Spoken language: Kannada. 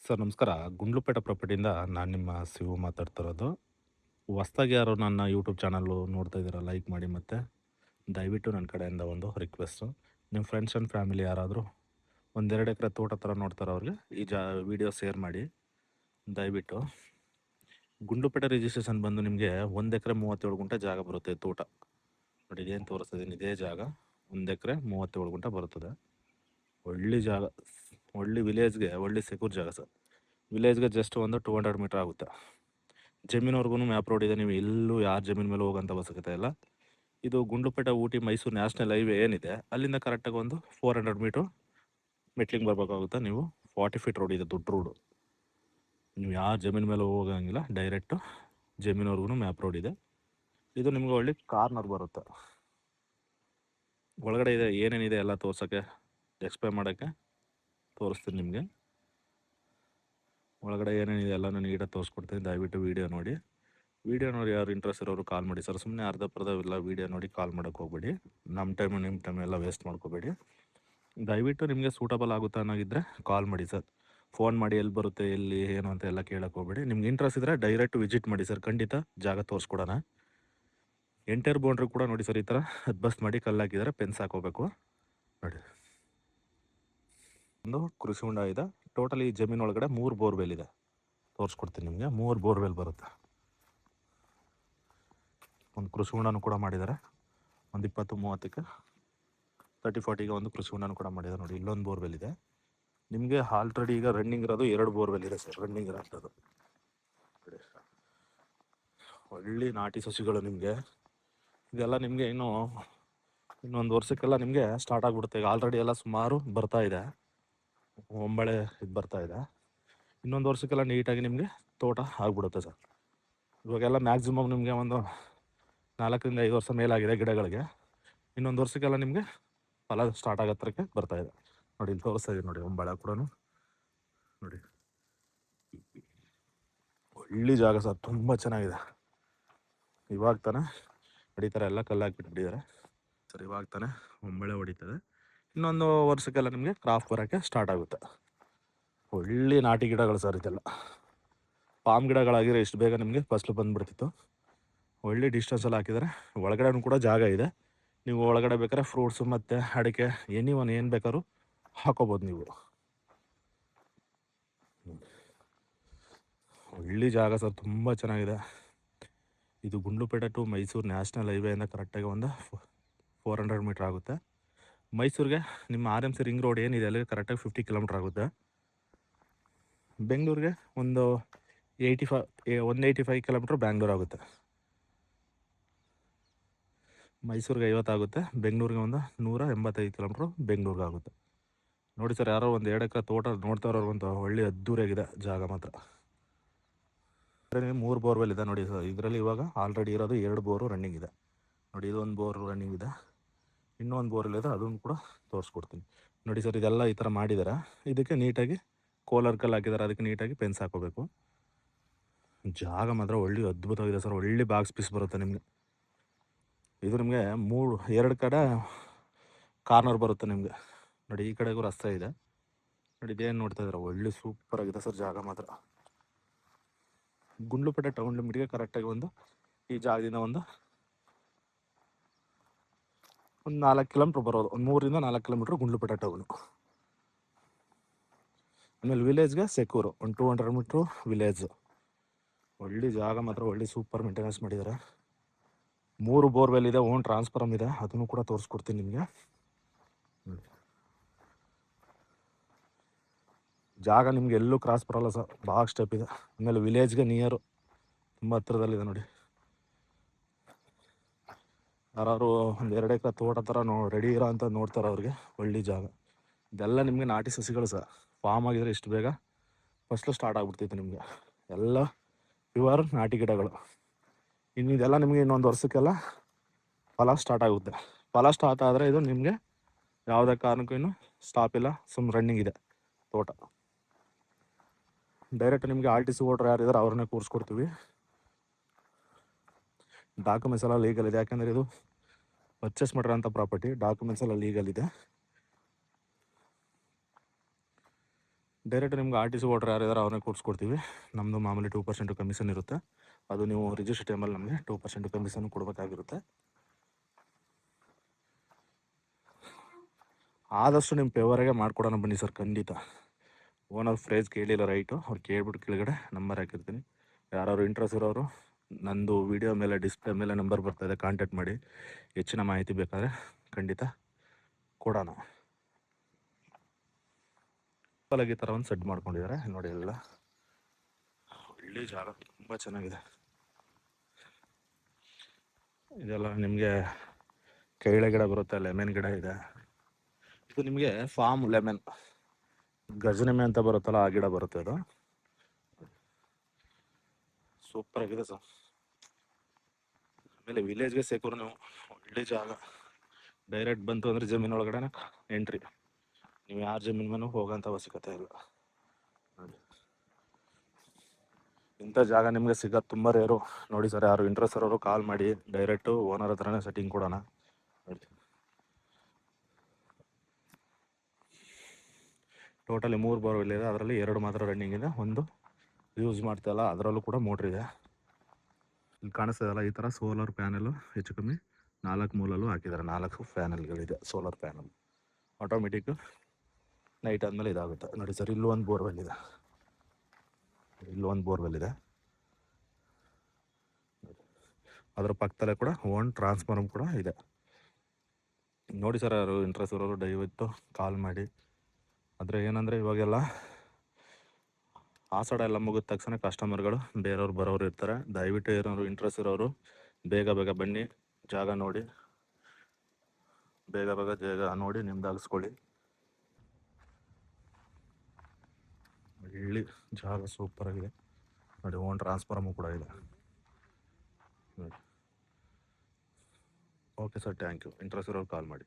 ಸರ್ ನಮಸ್ಕಾರ. ಗುಂಡ್ಲುಪೇಟೆ ಪ್ರಾಪರ್ಟಿಯಿಂದ ನಾನು ನಿಮ್ಮ ಶಿವು ಮಾತಾಡ್ತಿರೋದು. ಹೊಸ್ದಾಗಿ ಯಾರು ನನ್ನ ಯೂಟ್ಯೂಬ್ ಚಾನಲ್ಲು ನೋಡ್ತಾ ಇದ್ದೀರಾ ಲೈಕ್ ಮಾಡಿ, ಮತ್ತು ದಯವಿಟ್ಟು ನನ್ನ ಕಡೆಯಿಂದ ಒಂದು ರಿಕ್ವೆಸ್ಟು, ನಿಮ್ಮ ಫ್ರೆಂಡ್ಸ್ ಆ್ಯಂಡ್ ಫ್ಯಾಮಿಲಿ ಯಾರಾದರೂ 1-2 ಎಕರೆ ತೋಟ ಥರ ನೋಡ್ತಾರೆ ಅವ್ರಿಗೆ ಈ ವಿಡಿಯೋ ಶೇರ್ ಮಾಡಿ ದಯವಿಟ್ಟು. ಗುಂಡ್ಲುಪೇಟೆ ರಿಜಿಸ್ಟ್ರೇಷನ್ ಬಂದು ನಿಮಗೆ 1 ಎಕರೆ 37 ಗುಂಟೆ ಜಾಗ ಬರುತ್ತೆ ತೋಟ. ನೋಡಿ ಇದೇನು ತೋರಿಸ್ತಿದ್ದೀನಿ, ಇದೇ ಜಾಗ 1 ಎಕರೆ 37 ಗುಂಟೆ ಬರುತ್ತದೆ. ಒಳ್ಳೆ ಜಾಗ, ಒಳ್ಳೆ ವಿಲೇಜ್ಗೆ ಒಳ್ಳೆ ಸೆಕ್ಯೂರ್ ಜಾಗ ಸರ್. ವಿಲೇಜ್ಗೆ ಜಸ್ಟ್ ಒಂದು 200 ಮೀಟ್ರ್ ಆಗುತ್ತೆ. ಜಮೀನವರೆಗೂ ಮ್ಯಾಪ್ ರೋಡ್ ಇದೆ, ನೀವು ಎಲ್ಲೂ ಯಾರ ಜಮೀನು ಮೇಲೆ ಹೋಗೋಂಥ ಅವಶ್ಯಕತೆ ಇಲ್ಲ. ಇದು ಗುಂಡ್ಲುಪೇಟೆ ಊಟಿ ಮೈಸೂರು ನ್ಯಾಷನಲ್ ಹೈವೇ ಏನಿದೆ ಅಲ್ಲಿಂದ ಕರೆಕ್ಟಾಗಿ ಒಂದು 400 ಮೀಟ್ರು ಮೆಟ್ಲಿಂಗ್ ಬರಬೇಕಾಗುತ್ತೆ. ನೀವು 40 ಫೀಟ್ ರೋಡ್ ಇದೆ, ದೊಡ್ಡ ರೋಡು. ನೀವು ಯಾರ ಜಮೀನು ಮೇಲೆ ಹೋಗೋಂಗಿಲ್ಲ, ಡೈರೆಕ್ಟು ಜಮೀನವರೆಗೂ ಮ್ಯಾಪ್ ರೋಡ್ ಇದೆ. ಇದು ನಿಮ್ಗೆ ಒಳ್ಳೆ ಕಾರ್ನರ್ ಬರುತ್ತೆ. ಒಳಗಡೆ ಇದೆ ಏನೇನಿದೆ ಎಲ್ಲ ತೋರ್ಸೋಕ್ಕೆ, ಎಕ್ಸ್ಪ್ಲೇನ್ ಮಾಡೋಕ್ಕೆ ತೋರಿಸ್ತೀನಿ ನಿಮಗೆ. ಒಳಗಡೆ ಏನೇನಿದೆ ಎಲ್ಲನೂ ನೀಟಾಗಿ ತೋರಿಸ್ಕೊಡ್ತೀನಿ, ದಯವಿಟ್ಟು ವೀಡಿಯೋ ನೋಡಿ. ಯಾರು ಇಂಟ್ರೆಸ್ಟ್ ಇರೋರು ಕಾಲ್ ಮಾಡಿ ಸರ್. ಸುಮ್ಮನೆ ಅರ್ಧಪರ್ಧವೆಲ್ಲ ವೀಡಿಯೋ ನೋಡಿ ಕಾಲ್ ಮಾಡೋಕ್ಕೆ ಹೋಗ್ಬೇಡಿ. ನಮ್ಮ ಟೈಮು ನಿಮ್ಮ ಟೈಮ್ ಎಲ್ಲ ವೇಸ್ಟ್ ಮಾಡ್ಕೋಬೇಡಿ. ದಯವಿಟ್ಟು ನಿಮಗೆ ಸೂಟಬಲ್ ಆಗುತ್ತಾ ಅನ್ನೋಗಿದ್ದರೆ ಕಾಲ್ ಮಾಡಿ ಸರ್. ಫೋನ್ ಮಾಡಿ ಎಲ್ಲಿ ಬರುತ್ತೆ, ಎಲ್ಲಿ ಏನು ಅಂತ ಎಲ್ಲ ಕೇಳೋಕ್ಕೆ ಹೋಗ್ಬೇಡಿ. ನಿಮ್ಗೆ ಇಂಟ್ರೆಸ್ಟ್ ಇದ್ದರೆ ಡೈರೆಕ್ಟ್ ವಿಸಿಟ್ ಮಾಡಿ ಸರ್, ಖಂಡಿತ ಜಾಗ ತೋರಿಸ್ಕೊಡೋಣ. ಎಂಟೈರ್ ಬೌಂಡ್ರಿ ಕೂಡ ನೋಡಿ ಸರ್, ಈ ಥರ ಬಸ್ ಮಾಡಿ ಕಲ್ಲು ಹಾಕಿದ್ದಾರೆ, ಪೆನ್ಸ್ ಹಾಕೋಬೇಕು ನೋಡಿ. ಒಂದು ಕೃಷಿ ಹೊಂಡ ಇದೆ. ಟೋಟಲ್ ಈ ಜಮೀನು ಒಳಗಡೆ 3 ಬೋರ್ವೆಲ್ ಇದೆ, ತೋರಿಸ್ಕೊಡ್ತೀನಿ ನಿಮಗೆ. 3 ಬೋರ್ವೆಲ್ ಬರುತ್ತೆ. ಒಂದು ಕೃಷಿ ಹೊಂಡನೂ ಕೂಡ ಮಾಡಿದ್ದಾರೆ, ಒಂದು 20-30ಕ್ಕೆ 30-40ಗೆ ಒಂದು ಕೃಷಿ ಹೊಂಡನೂ ಕೂಡ ಮಾಡಿದ್ದಾರೆ ನೋಡಿ. ಇಲ್ಲೊಂದು ಬೋರ್ವೆಲ್ ಇದೆ ನಿಮಗೆ. ಆಲ್ರೆಡಿ ಈಗ ರನ್ನಿಂಗ್ ಇರೋದು 2 ಬೋರ್ವೆಲ್ ಇದೆ ಸರ್, ರನ್ನಿಂಗ್ ಇರೋಂಥದ್ದು. ಒಳ್ಳೆ ನಾಟಿ ಸಸಿಗಳು ನಿಮಗೆ. ಇದೆಲ್ಲ ನಿಮಗೆ ಇನ್ನೊಂದು ವರ್ಷಕ್ಕೆಲ್ಲ ನಿಮಗೆ ಸ್ಟಾರ್ಟ್ ಆಗಿಬಿಡುತ್ತೆ. ಈಗ ಆಲ್ರೆಡಿ ಎಲ್ಲ ಸುಮಾರು ಬರ್ತಾ ಇದೆ, ಒಂಬಳೆ ಇದು ಬರ್ತಾ ಇದೆ. ಇನ್ನೊಂದು ವರ್ಷಕ್ಕೆಲ್ಲ ನೀಟಾಗಿ ನಿಮಗೆ ತೋಟ ಆಗಿಬಿಡುತ್ತೆ ಸರ್. ಇವಾಗೆಲ್ಲ ಮ್ಯಾಕ್ಸಿಮಮ್ ನಿಮಗೆ ಒಂದು 4-5 ವರ್ಷ ಮೇಲಾಗಿದೆ ಗಿಡಗಳಿಗೆ. ಇನ್ನೊಂದು ವರ್ಷಕ್ಕೆಲ್ಲ ನಿಮಗೆ ಫಲ ಸ್ಟಾರ್ಟ್ ಆಗೋ ಥರಕ್ಕೆ ಬರ್ತಾಯಿದೆ ನೋಡಿ. ಇಲ್ಲಿ ತೋರಿಸ್ತಾ ಇದೆ ನೋಡಿ, ಒಂಬಳೆ ಕೂಡ ನೋಡಿ. ಒಳ್ಳೆ ಜಾಗ ಸರ್, ತುಂಬ ಚೆನ್ನಾಗಿದೆ. ಇವಾಗ ತಾನೆ ಹೊಡಿತಾರೆ, ಎಲ್ಲ ಕಲ್ಲು ಹಾಕಿಬಿಟ್ಟಿದ್ದಾರೆ ಸರ್. ಇವಾಗ ತಾನೆ ಒಂಬಳೆ ಹೊಡಿತದೆ. ಇನ್ನೊಂದು ವರ್ಷಕ್ಕೆಲ್ಲ ನಿಮಗೆ ಕ್ರಾಫ್ ಬರೋಕ್ಕೆ ಸ್ಟಾರ್ಟ್ ಆಗುತ್ತೆ. ಒಳ್ಳೆ ನಾಟಿ ಗಿಡಗಳು ಸರ್ ಇದೆಲ್ಲ. ಪಾಮ್ ಗಿಡಗಳಾಗಿರೋ ಇಷ್ಟು ಬೇಗ ನಿಮಗೆ ಫಸಲು ಬಂದುಬಿಡ್ತಿತ್ತು. ಒಳ್ಳೆ ಡಿಸ್ಟೆನ್ಸಲ್ಲಿ ಹಾಕಿದ್ದಾರೆ. ಒಳಗಡೆ ಕೂಡ ಜಾಗ ಇದೆ, ನೀವು ಒಳಗಡೆ ಬೇಕಾದ್ರೆ ಫ್ರೂಟ್ಸು ಮತ್ತು ಅಡಿಕೆ ಏನು ಬೇಕಾದ್ರೂ ಹಾಕೋಬೋದು ನೀವು. ಒಳ್ಳೆ ಜಾಗ ಸರ್, ತುಂಬ ಚೆನ್ನಾಗಿದೆ. ಇದು ಗುಂಡ್ಲುಪೇಟೆ ಟು ಮೈಸೂರು ನ್ಯಾಷನಲ್ ಹೈವೇಯಿಂದ ಕರೆಕ್ಟಾಗಿ ಒಂದು 400 ಮೀಟ್ರ್ ಆಗುತ್ತೆ. ಮೈಸೂರಿಗೆ ನಿಮ್ಮ RMC ರಿಂಗ್ ರೋಡ್ ಏನಿದೆ ಅಲ್ಲಿಗೆ ಕರೆಕ್ಟಾಗಿ 50 ಕಿಲೋಮೀಟ್ರ್ ಆಗುತ್ತೆ. ಬೆಂಗಳೂರಿಗೆ ಒಂದು 185 ಕಿಲೋಮೀಟ್ರ್ ಬ್ಯಾಂಗ್ಳೂರು ಆಗುತ್ತೆ. ಮೈಸೂರಿಗೆ 50 ಆಗುತ್ತೆ, ಬೆಂಗಳೂರಿಗೆ ಒಂದು 185 ಕಿಲೋಮೀಟ್ರ್ ಬೆಂಗಳೂರಿಗೆ ಆಗುತ್ತೆ. ನೋಡಿ ಸರ್, ಯಾರೋ ಒಂದು 2 ಎಕರೆ ತೋಟ ನೋಡ್ತಾ ಇರೋವಂಥ ಒಳ್ಳೆ ಅದ್ದೂರಿಯಾಗಿದೆ ಜಾಗ ಮಾತ್ರ. 3 ಬೋರ್ವೆಲ್ ಇದೆ ನೋಡಿ ಸರ್. ಇದರಲ್ಲಿ ಇವಾಗ ಆಲ್ರೆಡಿ ಇರೋದು 2 ಬೋರು ರನ್ನಿಂಗ್ ಇದೆ ನೋಡಿ. ಇದೊಂದು ಬೋರ್ ರನ್ನಿಂಗ್ ಇದೆ, ಇನ್ನೊಂದು ಬೋರಲ್ಲಿ ಇದೆ, ಅದನ್ನು ಕೂಡ ತೋರಿಸ್ಕೊಡ್ತೀನಿ ನೋಡಿ ಸರ್. ಇದೆಲ್ಲ ಈ ಥರ ಮಾಡಿದ್ದಾರೆ. ಇದಕ್ಕೆ ನೀಟಾಗಿ ಕೋಲರ್ ಕಲ್ಲು ಹಾಕಿದ್ದಾರೆ, ಅದಕ್ಕೆ ನೀಟಾಗಿ ಪೆನ್ಸ್ ಹಾಕೋಬೇಕು. ಜಾಗ ಮಾತ್ರ ಒಳ್ಳೆ ಅದ್ಭುತವಾಗಿದೆ ಸರ್. ಒಳ್ಳೆ ಬಾಕ್ಸ್ ಪೀಸ್ ಬರುತ್ತೆ ನಿಮಗೆ. ಇದು ನಿಮಗೆ 2 ಕಡೆ ಕಾರ್ನರ್ ಬರುತ್ತೆ ನಿಮಗೆ ನೋಡಿ. ಈ ಕಡೆಗೂ ರಸ್ತೆ ಇದೆ ನೋಡಿ. ಇದೇನು ನೋಡ್ತಾ ಇದ್ದಾರೆ, ಒಳ್ಳೆ ಸೂಪರ್ ಆಗಿದೆ ಸರ್ ಜಾಗ ಮಾತ್ರ. ಗುಂಡ್ಲುಪೇಟೆ ಟೌನ್ ಲಿಮಿಟ್ಗೆ ಕರೆಕ್ಟಾಗಿ ಈ ಜಾಗದಿಂದ ಒಂದು 4 ಕಿಲೋಮೀಟ್ರ್ ಬರೋದು. ಒಂದು 3-4 ಕಿಲೋಮೀಟ್ರ್ ಗುಂಡ್ಲುಪೇಟೆ ಟೌನು. ಆಮೇಲೆ ವಿಲೇಜ್ಗೆ ಸೆಕ್ಯೂರು ಒಂದು 200 ಮೀಟ್ರು ವಿಲೇಜು. ಒಳ್ಳೆ ಜಾಗ ಮಾತ್ರ, ಒಳ್ಳೆ ಸೂಪರ್ ಮೇಂಟೆನೆನ್ಸ್ ಮಾಡಿದ್ದಾರೆ. 3 ಬೋರ್ವೆಲ್ ಇದೆ, ಓನ್ ಟ್ರಾನ್ಸ್ಫಾರ್ಮ್ ಇದೆ, ಅದನ್ನು ಕೂಡ ತೋರಿಸ್ಕೊಡ್ತೀನಿ ನಿಮಗೆ. ಜಾಗ ನಿಮ್ಗೆ ಎಲ್ಲೂ ಕ್ರಾಸ್ ಬರೋಲ್ಲ ಸರ್, ಭಾಳ ಸ್ಟೆಪ್ ಇದೆ. ಆಮೇಲೆ ವಿಲೇಜ್ಗೆ ನಿಯರು, ತುಂಬ ಹತ್ರದಲ್ಲಿದೆ ನೋಡಿ. ಯಾರು 1-2 ಎಕರೆ ತೋಟ ಥರ ರೆಡಿ ಇರೋ ಅಂತ ನೋಡ್ತಾರೆ ಅವ್ರಿಗೆ ಒಳ್ಳೆ ಜಾಗ. ಇದೆಲ್ಲ ನಿಮಗೆ ನಾಟಿ ಸಸಿಗಳು ಸರ್. ಫಾರ್ಮ್ ಆಗಿದ್ರೆ ಇಷ್ಟು ಬೇಗ ಫಸ್ಟು ಸ್ಟಾರ್ಟ್ ಆಗಿಬಿಡ್ತೈತೆ ನಿಮಗೆ. ಎಲ್ಲ ಪ್ಯೂರ್ ನಾಟಿ ಗಿಡಗಳು. ಇನ್ನು ಇದೆಲ್ಲ ನಿಮಗೆ ಇನ್ನೊಂದು ವರ್ಷಕ್ಕೆಲ್ಲ ಫಲ ಸ್ಟಾರ್ಟ್ ಆಗುತ್ತೆ. ಫಲ ಸ್ಟಾರ್ಟ್ ಆದರೆ ಇದು ನಿಮಗೆ ಯಾವುದೇ ಕಾರಣಕ್ಕೂ ಇನ್ನೂ ಸ್ಟಾಪ್ ಇಲ್ಲ, ರನ್ನಿಂಗ್ ಇದೆ ತೋಟ. ಡೈರೆಕ್ಟ್ ನಿಮಗೆ RTC ಓಟ್ರ್ ಯಾರಿದ್ದಾರೆ ಅವ್ರನ್ನೇ ಕೂರಿಸ್ಕೊಡ್ತೀವಿ. ಡಾಕ್ಯುಮೆಂಟ್ಸ್ ಎಲ್ಲ ಲೀಗಲ್ ಇದೆ, ಯಾಕೆಂದರೆ ಇದು ಪರ್ಚೇಸ್ ಮಾಡಿರೋಂಥ ಪ್ರಾಪರ್ಟಿ. ಡಾಕ್ಯುಮೆಂಟ್ಸ್ ಎಲ್ಲ ಲೀಗಲ್ ಇದೆ. ಡೈರೆಕ್ಟ್ ನಿಮ್ಗೆ ಆರ್ ಟಿ ಸಿ ಓಟ್ರ್ ಯಾರಿದ್ದಾರೆ ಅವ್ರನ್ನೇ ಕೂರಿಸ್ಕೊಡ್ತೀವಿ. ನಮ್ಮದು ಮಾಮೂಲಿ 2% ಕಮಿಷನ್ ಇರುತ್ತೆ. ಅದು ನೀವು ರಿಜಿಸ್ಟ್ರ್ ಟೈಮಲ್ಲಿ ನಮಗೆ 2% ಕಮಿಷನ್ ಕೊಡಬೇಕಾಗಿರುತ್ತೆ. ಆದಷ್ಟು ನಿಮ್ಮ ಫೇವರಾಗೆ ಮಾಡಿಕೊಡೋಣ ಬನ್ನಿ ಸರ್, ಖಂಡಿತ. ಓನರ್ ಫ್ರೇಜ್ ಕೇಳಿಲ್ಲ ರೈಟು, ಅವ್ರು ಕೇಳ್ಬಿಟ್ಟು ಕೆಳಗಡೆ ನಂಬರ್ ಹಾಕಿರ್ತೀನಿ. ಯಾರು ಇಂಟ್ರೆಸ್ಟ್ ಇರೋರು ನಂದು ವಿಡಿಯೋ ಮೇಲೆ ಡಿಸ್ಪ್ಲೇ ಮೇಲೆ ನಂಬರ್ ಬರ್ತಾಯಿದೆ, ಕಾಂಟ್ಯಾಕ್ಟ್ ಮಾಡಿ. ಹೆಚ್ಚಿನ ಮಾಹಿತಿ ಬೇಕಾದರೆ ಖಂಡಿತ ಕೊಡೋಣ. ಈ ಥರ ಒಂದು ಸೆಟ್ ಮಾಡ್ಕೊಂಡಿದ್ದಾರೆ ನೋಡಿ. ಎಲ್ಲ ಒಳ್ಳೆ ಜಾಗ, ತುಂಬ ಚೆನ್ನಾಗಿದೆ. ಇದೆಲ್ಲ ನಿಮಗೆ ಕೈಳೆ ಗಿಡ ಬರುತ್ತೆ, ಲೆಮನ್ ಗಿಡ ಇದೆ. ಇದು ನಿಮಗೆ ಫಾರ್ಮ್ ಲೆಮನ್, ಗಜನೆಮೆ ಅಂತ ಬರುತ್ತಲ್ಲ ಆ ಗಿಡ ಬರುತ್ತೆ. ಅದು ಸೂಪರ್ ಆಗಿದೆ ಸರ್. ಆಮೇಲೆ ವಿಲೇಜ್ಗೆ ಸೇಕೋರು ನೀವು, ಒಳ್ಳೆ ಜಾಗ. ಡೈರೆಕ್ಟ್ ಬಂತು ಅಂದರೆ ಜಮೀನೊಳಗಡೆ ಎಂಟ್ರಿ, ನೀವು ಯಾರ ಜಮೀನ್ ಮೇಲೂ ಹೋಗೋಂಥ ಅವಶ್ಯಕತೆ ಇಲ್ಲ ನೋಡಿ. ಇಂಥ ಜಾಗ ನಿಮಗೆ ಸಿಗೋದು ತುಂಬ ರೇರು ನೋಡಿ ಸರ್. ಯಾರು ಇಂಟ್ರೆಸ್ಟ್ ಇರೋರು ಕಾಲ್ ಮಾಡಿ, ಡೈರೆಕ್ಟು ಓನರ್ ಹತ್ರನೇ ಸೆಟ್ಟಿಂಗ್ ಕೊಡೋಣ ನೋಡಿ. ಟೋಟಲಿ 3 ಬೋರ್ವೆಲ್ ಇದೆ, ಅದರಲ್ಲಿ 2 ಮಾತ್ರ ರನ್ನಿಂಗ್ ಇದೆ, ಒಂದು ಯೂಸ್ ಮಾಡ್ತಾಯಿಲ್ಲ, ಅದರಲ್ಲೂ ಕೂಡ ಮೋಟ್ರ್ ಇದೆ. ಇಲ್ಲಿ ಕಾಣಿಸ್ತದಲ್ಲ ಈ ಥರ ಸೋಲಾರ್ ಪ್ಯಾನೆಲು ಹೆಚ್ಚು ಕಮ್ಮಿ 4 ಮೂಲಲ್ಲೂ ಹಾಕಿದ್ದಾರೆ. 4 ಪ್ಯಾನೆಲ್ಗಳಿದೆ ಸೋಲಾರ್ ಪ್ಯಾನಲ್. ಆಟೋಮೆಟಿಕ್ ನೈಟ್ ಆದಮೇಲೆ ಇದಾಗುತ್ತೆ ನೋಡಿ ಸರ್. ಇಲ್ಲೂ ಒಂದು ಬೋರ್ವೆಲ್ ಇದೆ, ಇಲ್ಲೊಂದು ಬೋರ್ವೆಲ್ ಇದೆ. ಅದರ ಪಕ್ಕದಲ್ಲೇ ಕೂಡ ಓನ್ ಟ್ರಾನ್ಸ್ಫಾರ್ಮರ್ ಕೂಡ ಇದೆ ನೋಡಿ ಸರ್. ಯಾರು ಇಂಟ್ರೆಸ್ಟ್ ಇರೋರು ದಯವಿಟ್ಟು ಕಾಲ್ ಮಾಡಿ. ಆದರೆ ಏನಂದರೆ ಇವಾಗೆಲ್ಲ ಆಷಾಢ ಎಲ್ಲ ಮುಗಿದ ತಕ್ಷಣ ಕಸ್ಟಮರ್ಗಳು ಬೇರೆಯವ್ರು ಬರೋರು ಇರ್ತಾರೆ. ದಯವಿಟ್ಟು ಏನಾದ್ರು ಇಂಟ್ರೆಸ್ಟ್ ಇರೋರು ಬೇಗ ಬೇಗ ಬನ್ನಿ, ಜಾಗ ನೋಡಿ, ಬೇಗ ಬೇಗ ಜಾಗ ನೋಡಿ ನಿಮ್ದು ಅಳಿಸ್ಕೊಳ್ಳಿ. ಒಳ್ಳೆ ಜಾಗ ಸೂಪರಾಗಿದೆ ನೋಡಿ. ಓನ್ ಟ್ರಾನ್ಸ್ಫಾರ್ಮು ಕೂಡ ಇದೆ ನೋಡಿ. Okay sir, thank you. Interest ಇರೋರು ಕಾಲ್ ಮಾಡಿ.